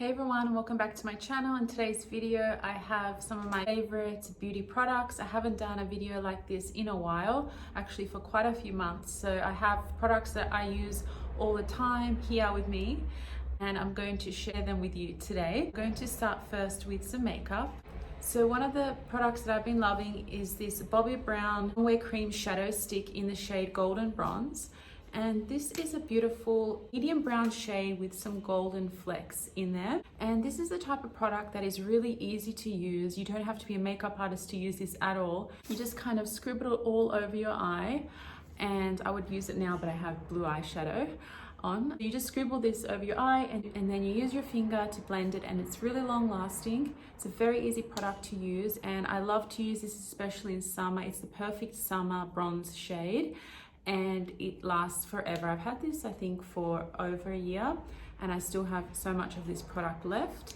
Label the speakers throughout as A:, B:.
A: Hey everyone, and welcome back to my channel. In today's video I have some of my favorite beauty products. I haven't done a video like this in a while, actually for quite a few months. So I have products that I use all the time here with me and I'm going to share them with you today. I'm going to start first with some makeup. So one of the products that I've been loving is this Bobbi Brown Wear Cream Shadow Stick in the shade Golden Bronze. And this is a beautiful medium brown shade with some golden flecks in there. And this is the type of product that is really easy to use. You don't have to be a makeup artist to use this at all. You just kind of scribble it all over your eye. And I would use it now, but I have blue eyeshadow on. You just scribble this over your eye and then you use your finger to blend it, and it's really long lasting. It's a very easy product to use and I love to use this especially in summer. It's the perfect summer bronze shade and it lasts forever. I've had this I think for over a year and I still have so much of this product left.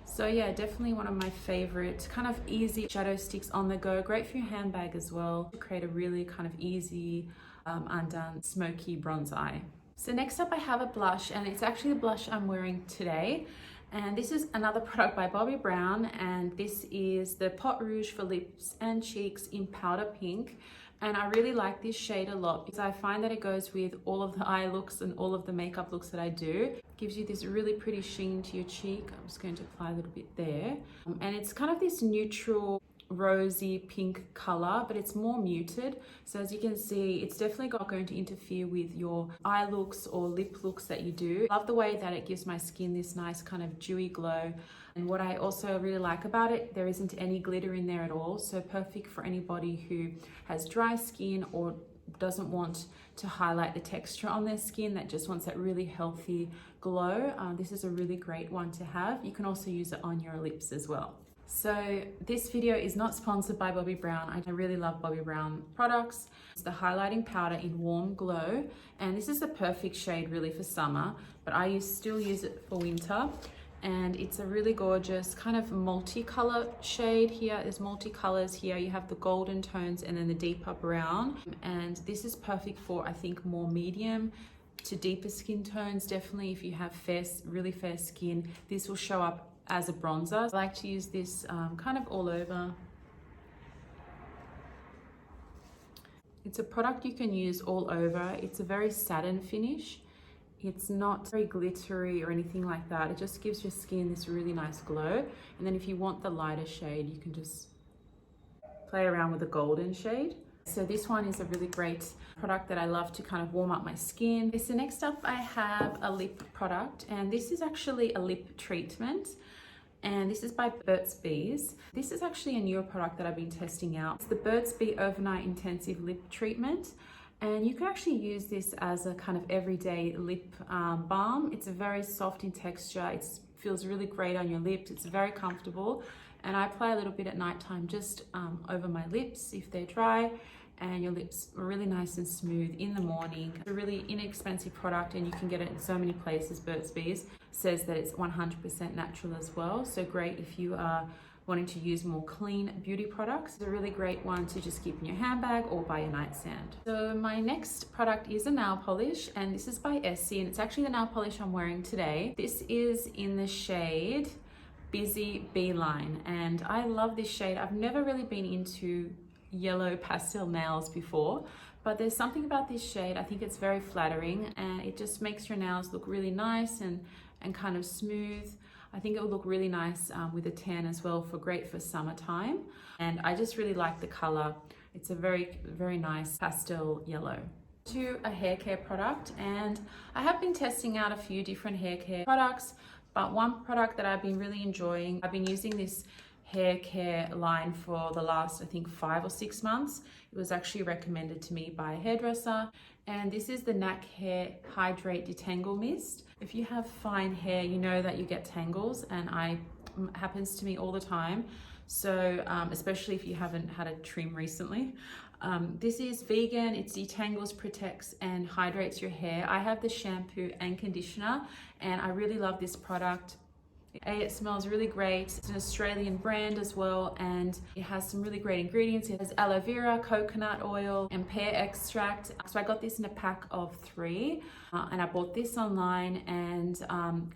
A: So yeah, definitely one of my favorite kind of easy shadow sticks on the go. Great for your handbag as well to create a really kind of easy undone smoky bronze eye. So next up I have a blush, and it's actually the blush I'm wearing today. And this is another product by Bobbi Brown, and this is the Pot Rouge for lips and cheeks in powder pink. And I really like this shade a lot because I find that it goes with all of the eye looks and all of the makeup looks that I do. It gives you this really pretty sheen to your cheek. I'm just going to apply a little bit there. And it's kind of this neutral rosy pink color, but it's more muted. So as you can see, it's definitely not going to interfere with your eye looks or lip looks that you do. Love the way that it gives my skin this nice kind of dewy glow. And what I also really like about it, there isn't any glitter in there at all. So perfect for anybody who has dry skin or doesn't want to highlight the texture on their skin, that just wants that really healthy glow. This is a really great one to have. You can also use it on your lips as well. So this video is not sponsored by Bobbi Brown. I really love Bobbi Brown products. It's the highlighting powder in Warm Glow, and this is the perfect shade really for summer, but I still use it for winter. And it's a really gorgeous kind of multicolor shade here. There's multicolors here. You have the golden tones and then the deeper brown. And this is perfect for, I think, more medium to deeper skin tones. Definitely if you have really fair skin, this will show up as a bronzer. I like to use this kind of all over. It's a product you can use all over. It's a very satin finish. It's not very glittery or anything like that. It just gives your skin this really nice glow. And then if you want the lighter shade, you can just play around with the golden shade. So this one is a really great product that I love to kind of warm up my skin. Okay, so next up I have a lip product, and this is actually a lip treatment. And this is by BURTS Bees. This is actually a newer product that I've been testing out. It's the BURTS Bee Overnight Intensive Lip Treatment. And you can actually use this as a kind of everyday lip balm. It's a very soft in texture. It feels really great on your lips. It's very comfortable. And I apply a little bit at nighttime just over my lips if they're dry. And your lips are really nice and smooth in the morning. It's a really inexpensive product and you can get it in so many places. BURTS Bees says that it's 100% natural as well. So great if you are wanting to use more clean beauty products. It's a really great one to just keep in your handbag or by your nightstand. So my next product is a nail polish, and this is by Essie, and it's actually the nail polish I'm wearing today. This is in the shade Busy Beeline, and I love this shade. I've never really been into yellow pastel nails before, but there's something about this shade. I think it's very flattering and it just makes your nails look really nice and kind of smooth. I think it will look really nice with a tan as well, great for summertime. And I just really like the color. It's a very, very nice pastel yellow. To a hair care product, and I have been testing out a few different hair care products, but one product that I've been really enjoying, I've been using this hair care line for the last, I think, 5 or 6 months. It was actually recommended to me by a hairdresser. And this is the NAC Hair Hydrate Detangle Mist. If you have fine hair, you know that you get tangles, and it happens to me all the time. So especially if you haven't had a trim recently. This is vegan, it detangles, protects and hydrates your hair. I have the shampoo and conditioner and I really love this product. It smells really great. It's an Australian brand as well, and it has some really great ingredients. It has aloe vera, coconut oil, and pear extract. So I got this in a pack of 3, and I bought this online, and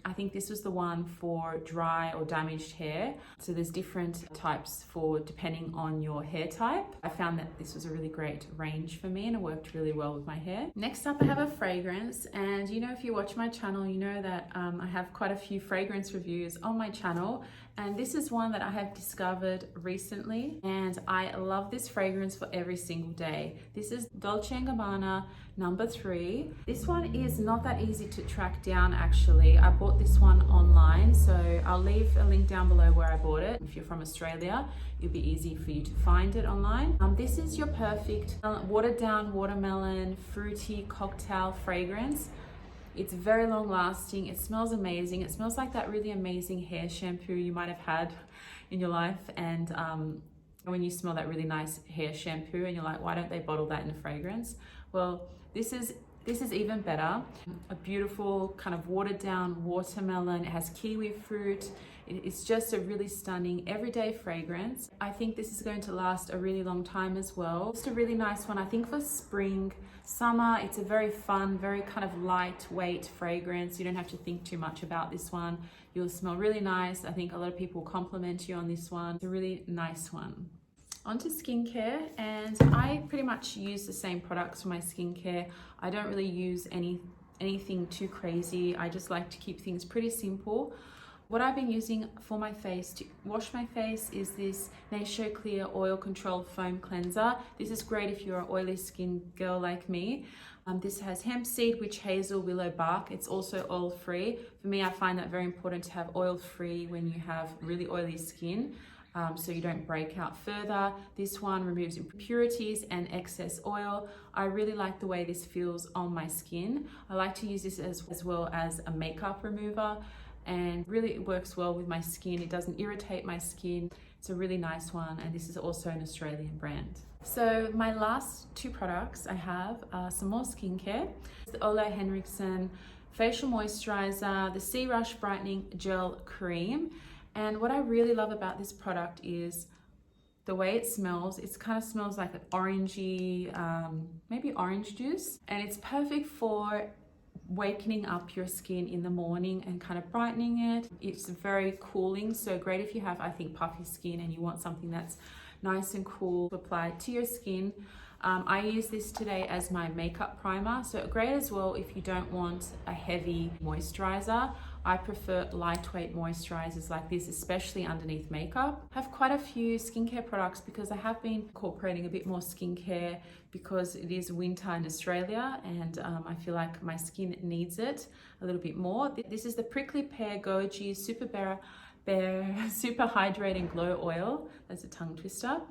A: I think this was the one for dry or damaged hair. So there's different types for depending on your hair type. I found that this was a really great range for me, and it worked really well with my hair. Next up, I have a fragrance, and you know, if you watch my channel, you know that I have quite a few fragrance reviews on my channel, and this is one that I have discovered recently, and I love this fragrance for every single day. This is Dolce & Gabbana number 3. This one is not that easy to track down actually. I bought this one online, so I'll leave a link down below where I bought it. If you're from Australia, it'll be easy for you to find it online. This is your perfect watered down watermelon fruity cocktail fragrance. It's very long lasting. It smells amazing. It smells like that really amazing hair shampoo you might have had in your life. And when you smell that really nice hair shampoo and you're like, why don't they bottle that in a fragrance? Well, this is even better. A beautiful kind of watered down watermelon. It has kiwi fruit. It's just a really stunning everyday fragrance. I think this is going to last a really long time as well. Just a really nice one, I think, for spring, summer. It's a very fun, very kind of lightweight fragrance. You don't have to think too much about this one. You'll smell really nice. I think a lot of people compliment you on this one. It's a really nice one. Onto skincare, and I pretty much use the same products for my skincare. I don't really use anything too crazy. I just like to keep things pretty simple. What I've been using for my face to wash my face is this Natio Clear Oil Control Foam Cleanser. This is great if you're an oily skin girl like me. This has hemp seed, witch hazel, willow bark. It's also oil free. For me, I find that very important to have oil free when you have really oily skin. So you don't break out further. This one removes impurities and excess oil. I really like the way this feels on my skin. I like to use this as well as a makeup remover, and really it works well with my skin. It doesn't irritate my skin. It's a really nice one, and this is also an Australian brand. So my last 2 products I have are some more skincare. The HENRIKSON Facial Moisturizer, the Sea Rush Brightening Gel Cream. And what I really love about this product is the way it smells. It kind of smells like an orangey, maybe orange juice. And it's perfect for wakening up your skin in the morning and kind of brightening it. It's very cooling, so great if you have, I think, puffy skin and you want something that's nice and cool to apply to your skin. I use this today as my makeup primer, so great as well if you don't want a heavy moisturizer. I prefer lightweight moisturizers like this, especially underneath makeup. I have quite a few skincare products because I have been incorporating a bit more skincare because it is winter in Australia, and I feel like my skin needs it a little bit more. This is the Prickly Pear Goji Super Hydrating Glow Oil. That's a tongue twister.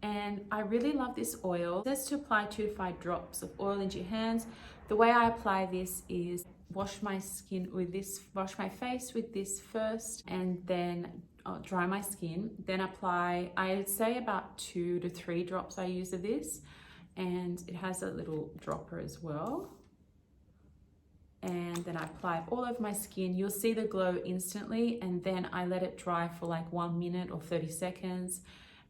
A: And I really love this oil. It says to apply 2 to 5 drops of oil into your hands. The way I apply this is wash my face with this first, and then dry my skin. Then apply, I'd say about 2 to 3 drops I use of this. And it has a little dropper as well. And then I apply all over my skin. You'll see the glow instantly, and then I let it dry for like 1 minute or 30 seconds.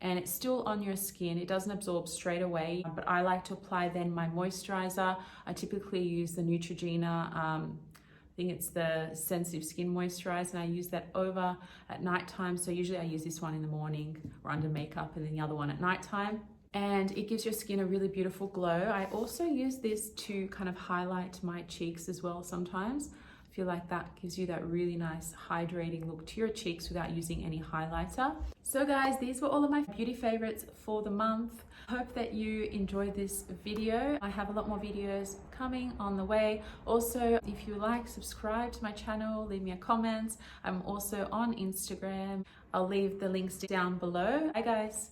A: And it's still on your skin. It doesn't absorb straight away, but I like to apply then my moisturizer. I typically use the Neutrogena, I think it's the sensitive skin moisturizer, and I use that over at nighttime. So usually I use this one in the morning or under makeup, and then the other one at nighttime. And it gives your skin a really beautiful glow. I also use this to kind of highlight my cheeks as well sometimes. I feel like that gives you that really nice hydrating look to your cheeks without using any highlighter. So guys, these were all of my beauty favorites for the month. Hope that you enjoyed this video. I have a lot more videos coming on the way. Also, if you like, subscribe to my channel, leave me a comment. I'm also on Instagram. I'll leave the links down below. Bye guys.